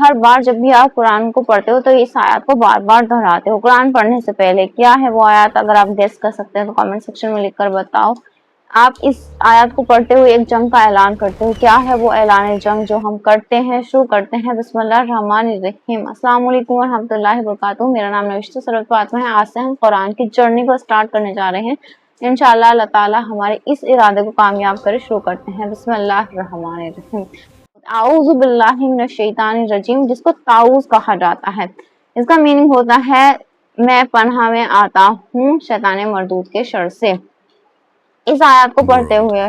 ہر بار جب بھی آپ قرآن کو پڑھتے ہو تو اس آیات کو بار بار دہراتے ہو قرآن پڑھنے سے پہلے. کیا ہے وہ آیات؟ اگر آپ گیس کر سکتے ہیں تو کامنٹ سیکشن میں لکھ کر بتاؤ. آپ اس آیات کو پڑھتے ہوئے ایک جنگ کا اعلان کرتے ہو. کیا ہے وہ اعلان جنگ جو ہم کرتے ہیں؟ شروع کرتے ہیں بسم اللہ الرحمن الرحیم. السلام علیکم ورحمۃ اللہ وبرکاتہ. میرا نام نوشتہ سرور فاطمہ ہے. آج سے ہم قرآن کی جرنی کو سٹارٹ کرنے جا رہے ہیں. انشاءاللہ اللہ تعالی ہمارے اس ارادے کو کامیاب کرے. شروع کرتے ہیں بسم اللہ الرحمن الرحیم. اعوذ باللہ من الشیطان الرجیم، جس کو طاعوذ کہا جاتا ہے. اس کا میننگ ہوتا ہے میں پناہ میں آتا ہوں شیطان مردود کے شر سے. اس آیات کو پڑھتے ہوئے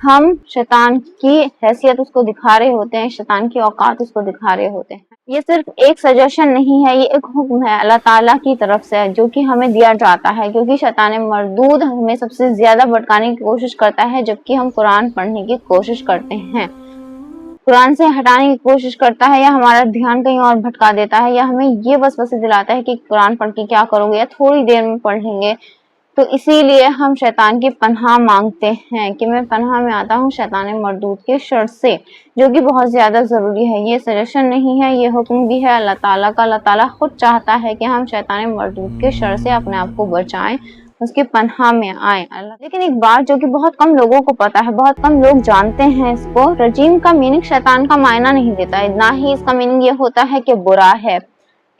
ہم شیطان کی حیثیت اس کو دکھا رہے ہوتے ہیں، شیطان کی اوقات اس کو دکھا رہے ہوتے ہیں. یہ صرف ایک سجیشن نہیں ہے، یہ ایک حکم ہے اللہ تعالیٰ کی طرف سے جو کہ ہمیں دیا جاتا ہے، کیونکہ شیطان مردود ہمیں سب سے زیادہ بھٹکانے کی کوشش کرتا ہے جبکہ ہم قرآن پڑھنے کی کوشش کرتے ہیں. قرآن سے ہٹانے کی کوشش کرتا ہے یا ہمارا دھیان کہیں اور بھٹکا دیتا ہے یا ہمیں یہ وسوسے دلاتا ہے کہ قرآن پڑھ کے کیا کرو گے یا تھوڑی دیر میں پڑھ لیں گے. تو اسی لیے ہم شیطان کی پناہ مانگتے ہیں کہ میں پناہ میں آتا ہوں شیطان مردود کے شر سے، جو کہ بہت زیادہ ضروری ہے. یہ سجیشن نہیں ہے، یہ حکم بھی ہے اللہ تعالیٰ کا. اللہ تعالیٰ خود چاہتا ہے کہ ہم شیطان مردود کے شر سے اپنے آپ کو بچائیں، اس کی پناہ میں آئیں. لیکن ایک بات جو کہ بہت کم لوگوں کو پتا ہے، بہت کم لوگ جانتے ہیں اس کو، رجیم کا میننگ شیطان کا معنی نہیں دیتا ہے. نہ ہی اس کا میننگ یہ ہوتا ہے کہ برا ہے.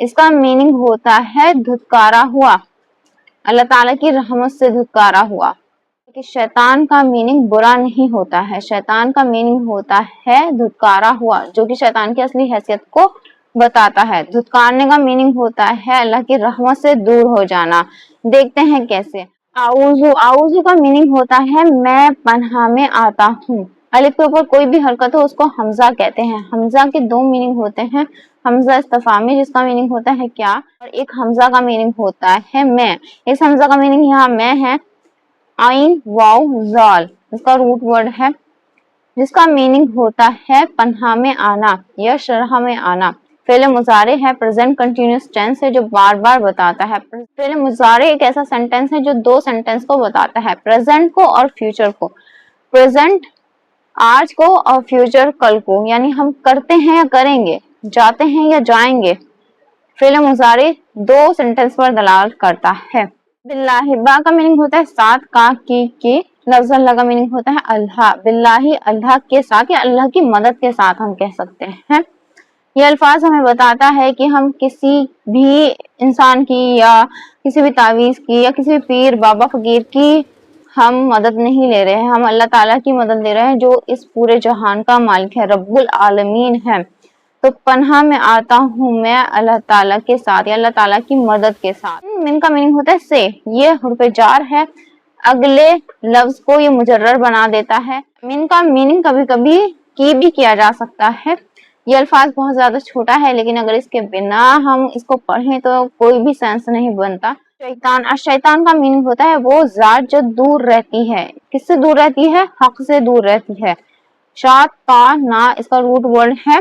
اس کا میننگ ہوتا ہے دھتکارا ہوا، اللہ تعالیٰ کی رحمت سے دھتکارا ہوا. کہ شیطان کا میننگ برا نہیں ہوتا ہے، شیطان کا میننگ ہوتا ہے دھتکارا ہوا، جو کہ شیطان کی اصلی حیثیت کو بتاتا ہے. دھتکارنے کا میننگ ہوتا ہے اللہ کی رحمت سے دور ہو جانا. دیکھتے ہیں کیسے. اعوذ کا میننگ ہوتا ہے میں پناہ میں آتا ہوں. الف کے اوپر کوئی بھی حرکت ہو اس کو حمزہ کہتے ہیں. حمزہ کے دو میننگ ہوتے ہیں، حمزہ استفہامی جس کا میننگ ہوتا ہے کیا، اور ایک حمزہ کا میننگ ہوتا ہے میں. اس حمزہ کا میننگ یہاں میں ہے، عین واو زال اس کا روٹ ورڈ ہے، جس کا میننگ ہوتا ہے پناہ میں آنا یا شرح میں آنا. فعل مضارع ہے، پریزنٹ کنٹینیوس ٹینس ہے جو بار بار بتاتا ہے. فعل مضارع ایک ایسا سینٹینس ہے جو دو سینٹینس کو بتاتا ہے، پریزنٹ کو اور فیوچر کو. پریزنٹ آج کو اور فیوچر کل کو، یعنی ہم کرتے ہیں یا کریں گے، جاتے ہیں یا جائیں گے. فعل مضارع دو سینٹینس پر دلالت کرتا ہے. باللہ با کا میننگ ہوتا ہے ساتھ، کا کی لفظ اللہ کا میننگ ہوتا ہے اللہ. باللہ اللہ کے ساتھ یا اللہ کی مدد کے ساتھ ہم کہہ سکتے ہیں. یہ الفاظ ہمیں بتاتا ہے کہ ہم کسی بھی انسان کی یا کسی بھی تعویذ کی یا کسی بھی پیر بابا فقیر کی ہم مدد نہیں لے رہے ہیں، ہم اللہ تعالیٰ کی مدد لے رہے ہیں جو اس پورے جہان کا مالک ہے، رب العالمین ہے. تو پناہ میں آتا ہوں میں اللہ تعالیٰ کے ساتھ یا اللہ تعالیٰ کی مدد کے ساتھ. من کا میننگ ہوتا ہے سے، یہ حرف جار ہے، اگلے لفظ کو یہ مجرر بنا دیتا ہے. من کا میننگ کبھی کبھی کی بھی کیا جا سکتا ہے. یہ الفاظ بہت زیادہ چھوٹا ہے لیکن اگر اس کے بنا ہم اس کو پڑھیں تو کوئی بھی سینس نہیں بنتا. شیطان، شیطان کا میننگ ہوتا ہے وہ ذات جو دور رہتی ہے. کس سے دور رہتی ہے؟ حق سے دور رہتی ہے. شاطانا اس کا روٹ ورڈ ہے.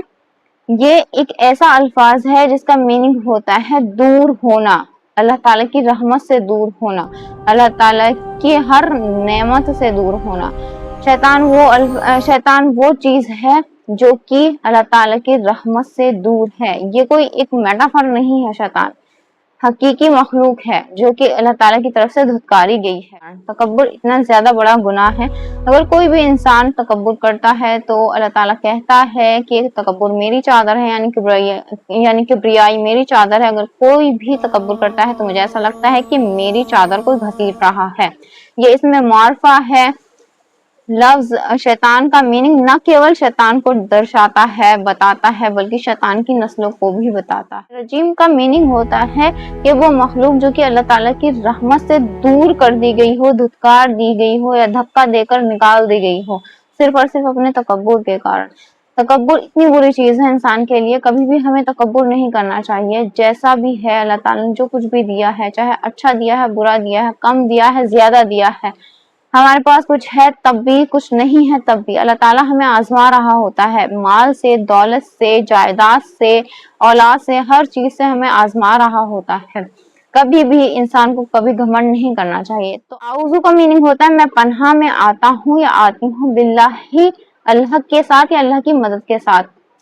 یہ ایک ایسا الفاظ ہے جس کا میننگ ہوتا ہے دور ہونا، اللہ تعالیٰ کی رحمت سے دور ہونا، اللہ تعالیٰ کی ہر نعمت سے دور ہونا. شیطان وہ چیز ہے جو کہ اللہ تعالیٰ کی رحمت سے دور ہے. یہ کوئی ایک میٹافر نہیں ہے، شیطان حقیقی مخلوق ہے جو کہ اللہ تعالیٰ کی طرف سے دھتکاری گئی ہے. تکبر اتنا زیادہ بڑا گناہ ہے، اگر کوئی بھی انسان تکبر کرتا ہے تو اللہ تعالیٰ کہتا ہے کہ تکبر میری چادر ہے، یعنی کبریائی میری چادر ہے. اگر کوئی بھی تکبر کرتا ہے تو مجھے ایسا لگتا ہے کہ میری چادر کوئی گھسیٹ رہا ہے. یہ اس میں معرفہ ہے. لفظ شیطان کا میننگ نہ کیول شیطان کو درشاتا ہے، بتاتا ہے، بلکہ شیطان کی نسلوں کو بھی بتاتا ہے. رجیم کا میننگ ہوتا ہے کہ وہ مخلوق جو کہ اللہ تعالیٰ کی رحمت سے دور کر دی گئی ہو، دھتکار دی گئی ہو یا دھکا دے کر نکال دی گئی ہو، صرف اور صرف اپنے تکبر کے کارن. تکبر اتنی بری چیز ہے انسان کے لیے، کبھی بھی ہمیں تکبر نہیں کرنا چاہیے. جیسا بھی ہے اللہ تعالیٰ نے جو کچھ بھی دیا ہے، چاہے اچھا دیا ہے، برا دیا ہے، کم دیا ہے، زیادہ دیا ہے، ہمارے پاس کچھ ہے تب بھی، کچھ نہیں ہے تب بھی، اللہ تعالیٰ ہمیں آزما رہا ہوتا ہے. مال سے، دولت سے، جائیداد سے، اولاد سے، ہر چیز سے ہمیں آزما رہا ہوتا ہے. کبھی بھی انسان کو کبھی گھمنڈ نہیں کرنا چاہیے. تو اعوذ کا میننگ ہوتا ہے میں پناہ میں آتا ہوں یا آتی ہوں باللہ، اللہ کے ساتھ یا اللہ کی مدد کے ساتھ.